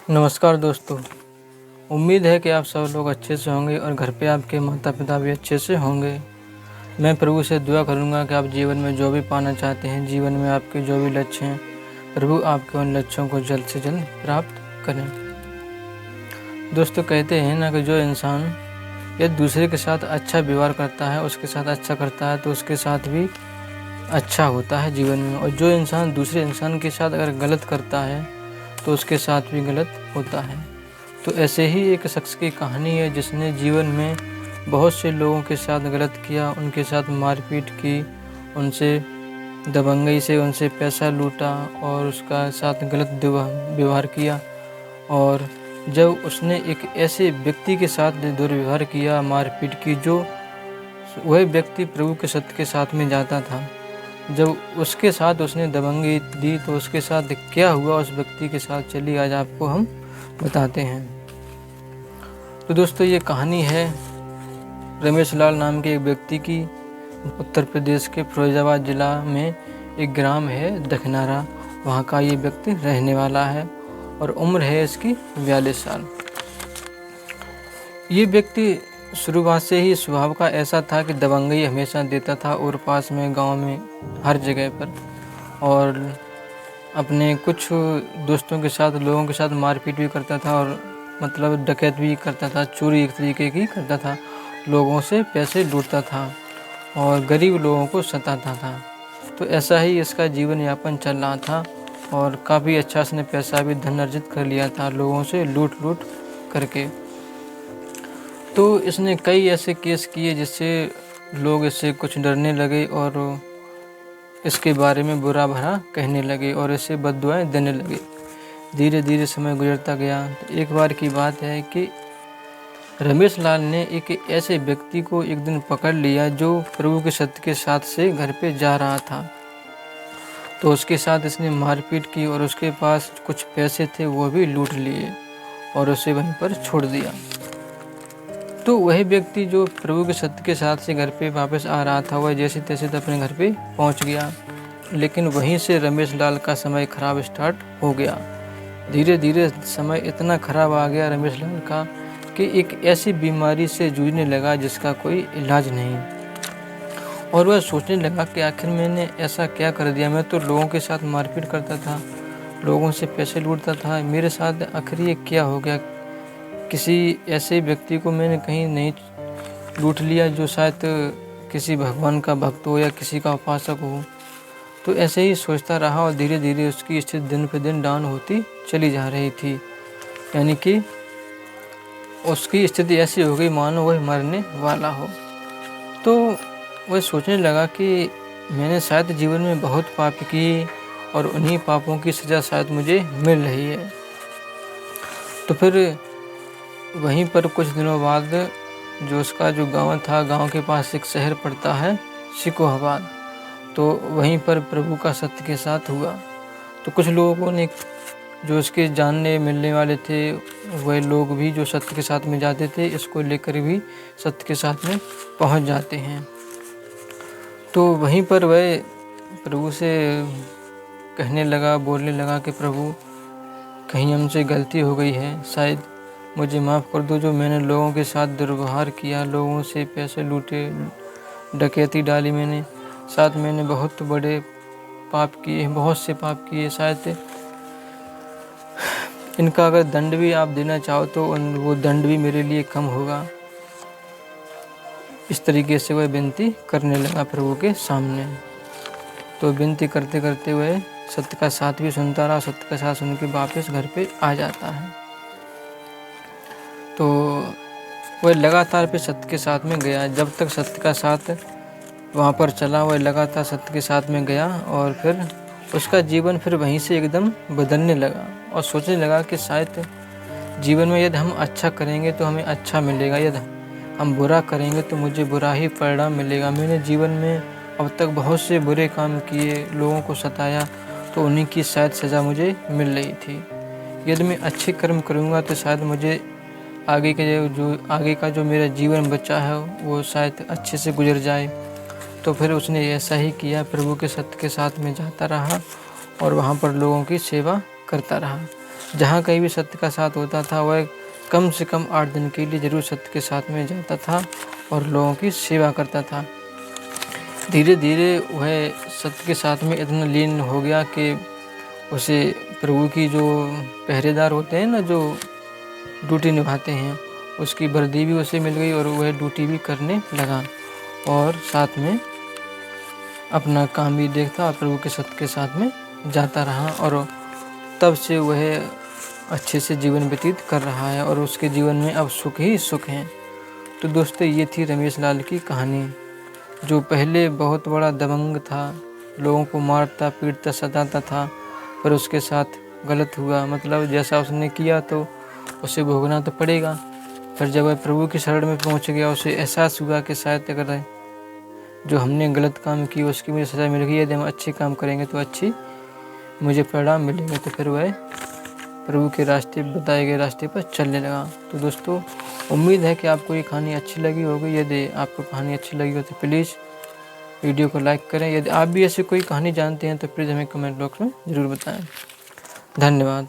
नमस्कार दोस्तों। उम्मीद है कि आप सब लोग अच्छे से होंगे और घर पे आपके माता पिता भी अच्छे से होंगे। मैं प्रभु से दुआ करूंगा कि आप जीवन में जो भी पाना चाहते हैं, जीवन में आपके जो भी लक्ष्य हैं, प्रभु आपके उन लक्ष्यों को जल्द से जल्द प्राप्त करें। दोस्तों, कहते हैं ना कि जो इंसान यदि दूसरे के साथ अच्छा व्यवहार करता है, उसके साथ अच्छा करता है, तो उसके साथ भी अच्छा होता है जीवन में। और जो इंसान दूसरे इंसान के साथ अगर गलत करता है तो उसके साथ भी गलत होता है। तो ऐसे ही एक शख्स की कहानी है जिसने जीवन में बहुत से लोगों के साथ गलत किया, उनके साथ मारपीट की, उनसे दबंगई से उनसे पैसा लूटा और उसका साथ गलत व्यवहार किया। और जब उसने एक ऐसे व्यक्ति के साथ दुर्व्यवहार किया, मारपीट की, जो वह व्यक्ति प्रभु के सत्य के साथ में जाता था, जब उसके साथ उसने दबंगी दी तो उसके साथ क्या हुआ उस व्यक्ति के साथ, चलिए आज आपको हम बताते हैं। तो दोस्तों, ये कहानी है रमेश लाल नाम के एक व्यक्ति की। उत्तर प्रदेश के फिरोजाबाद जिला में एक ग्राम है दखनारा, वहाँ का ये व्यक्ति रहने वाला है और उम्र है इसकी 42 साल। ये व्यक्ति शुरुआत से ही स्वभाव का ऐसा था कि दबंगई हमेशा देता था और पास में गांव में हर जगह पर, और अपने कुछ दोस्तों के साथ, लोगों के साथ मारपीट भी करता था और मतलब डकैत भी करता था, चोरी एक तरीके की करता था, लोगों से पैसे लूटता था और गरीब लोगों को सताता था। तो ऐसा ही इसका जीवन यापन चल रहा था और काफ़ी अच्छा इसने पैसा भी धन अर्जित कर लिया था लोगों से लूट करके। तो इसने कई ऐसे केस किए जिससे लोग इससे कुछ डरने लगे और इसके बारे में बुरा भला कहने लगे और इसे बद्दुआएं देने लगे। धीरे धीरे समय गुजरता गया। तो एक बार की बात है कि रमेश लाल ने एक ऐसे व्यक्ति को एक दिन पकड़ लिया जो प्रभु के सत्य के साथ से घर पे जा रहा था। तो उसके साथ इसने मारपीट की और उसके पास कुछ पैसे थे वो भी लूट लिए और उसे वहीं पर छोड़ दिया। तो वही व्यक्ति जो प्रभु के सत्य के साथ से घर पे वापस आ रहा था, वह जैसे तैसे तो अपने घर पे पहुंच गया, लेकिन वहीं से रमेश लाल का समय खराब स्टार्ट हो गया। धीरे धीरे समय इतना खराब आ गया रमेश लाल का कि एक ऐसी बीमारी से जूझने लगा जिसका कोई इलाज नहीं। और वह सोचने लगा कि आखिर मैंने ऐसा क्या कर दिया, मैं तो लोगों के साथ मारपीट करता था, लोगों से पैसे लूटता था, मेरे साथ आखिर ये क्या हो गया। किसी ऐसे व्यक्ति को मैंने कहीं नहीं लूट लिया जो शायद किसी भगवान का भक्त हो या किसी का उपासक हो। तो ऐसे ही सोचता रहा और धीरे धीरे उसकी स्थिति दिन पर दिन डाउन होती चली जा रही थी। यानी कि उसकी स्थिति ऐसी हो गई मानो वह मरने वाला हो। तो वह सोचने लगा कि मैंने शायद जीवन में बहुत पाप किए और उन्हीं पापों की सज़ा शायद मुझे मिल रही है। तो फिर वहीं पर कुछ दिनों बाद जो उसका जो गांव था, गांव के पास एक शहर पड़ता है सिकोहाबाद, तो वहीं पर प्रभु का सत्य के साथ हुआ। तो कुछ लोगों ने जो उसके जानने मिलने वाले थे, वह लोग भी जो सत्य के साथ में जाते थे, इसको लेकर भी सत्य के साथ में पहुंच जाते हैं। तो वहीं पर वह प्रभु से कहने लगा, बोलने लगा कि प्रभु, कहीं हमसे गलती हो गई है, शायद मुझे माफ़ कर दो। जो मैंने लोगों के साथ दुर्व्यवहार किया, लोगों से पैसे लूटे, डकैती डाली मैंने, साथ मैंने बहुत बड़े पाप किए, बहुत से पाप किए, शायद इनका अगर दंड भी आप देना चाहो तो वो दंड भी मेरे लिए कम होगा। इस तरीके से वह विनती करने लगा प्रभु के सामने। तो विनती करते करते वह सत्य का साथ भी सुनता रहा, सत्य का साथ सुन के वापस घर पे आ जाता है। तो वह लगातार फिर सत्य के साथ में गया, जब तक सत्य का साथ वहाँ पर चला, वह लगातार सत्य के साथ में गया और फिर उसका जीवन फिर वहीं से एकदम बदलने लगा और सोचने लगा कि शायद जीवन में यदि हम अच्छा करेंगे तो हमें अच्छा मिलेगा, यदि हम बुरा करेंगे तो मुझे बुरा ही परिणाम मिलेगा। मैंने जीवन में अब तक बहुत से बुरे काम किए, लोगों को सताया, तो उन्हीं की शायद सज़ा मुझे मिल रही थी। यदि मैं अच्छे कर्म करूँगा तो शायद मुझे आगे का जो मेरा जीवन बचा है वो शायद अच्छे से गुजर जाए। तो फिर उसने ऐसा ही किया, प्रभु के सत्य के साथ में जाता रहा और वहाँ पर लोगों की सेवा करता रहा। जहाँ कहीं भी सत्य का साथ होता था वह कम से कम 8 दिन के लिए ज़रूर सत्य के साथ में जाता था और लोगों की सेवा करता था। धीरे धीरे वह सत्य के साथ में इतना लीन हो गया कि उसे प्रभु की जो पहरेदार होते हैं ना, जो ड्यूटी निभाते हैं, उसकी वर्दी भी उसे मिल गई और वह ड्यूटी भी करने लगा और साथ में अपना काम भी देखता और प्रभु के सत्य के साथ में जाता रहा और तब से वह अच्छे से जीवन व्यतीत कर रहा है और उसके जीवन में अब सुख ही सुख है। तो दोस्तों, ये थी रमेश लाल की कहानी, जो पहले बहुत बड़ा दबंग था, लोगों को मारता पीटता सताता था, पर उसके साथ गलत हुआ। मतलब जैसा उसने किया तो उसे भोगना तो पड़ेगा। पर जब वह प्रभु की शरण में पहुंच गया, उसे एहसास हुआ कि शायद अगर जो हमने गलत काम किया उसकी मुझे सज़ा मिल गई, यदि हम अच्छे काम करेंगे तो अच्छी मुझे परिणाम मिलेंगे। तो फिर वह प्रभु के रास्ते, बताए गए रास्ते पर चलने लगा। तो दोस्तों, उम्मीद है कि आपको ये कहानी अच्छी लगी होगी। यदि आपको कहानी अच्छी लगी हो तो प्लीज़ वीडियो को लाइक करें। यदि आप भी ऐसी कोई कहानी जानते हैं तो प्लीज़ हमें कमेंट बॉक्स में ज़रूर बताएं। धन्यवाद।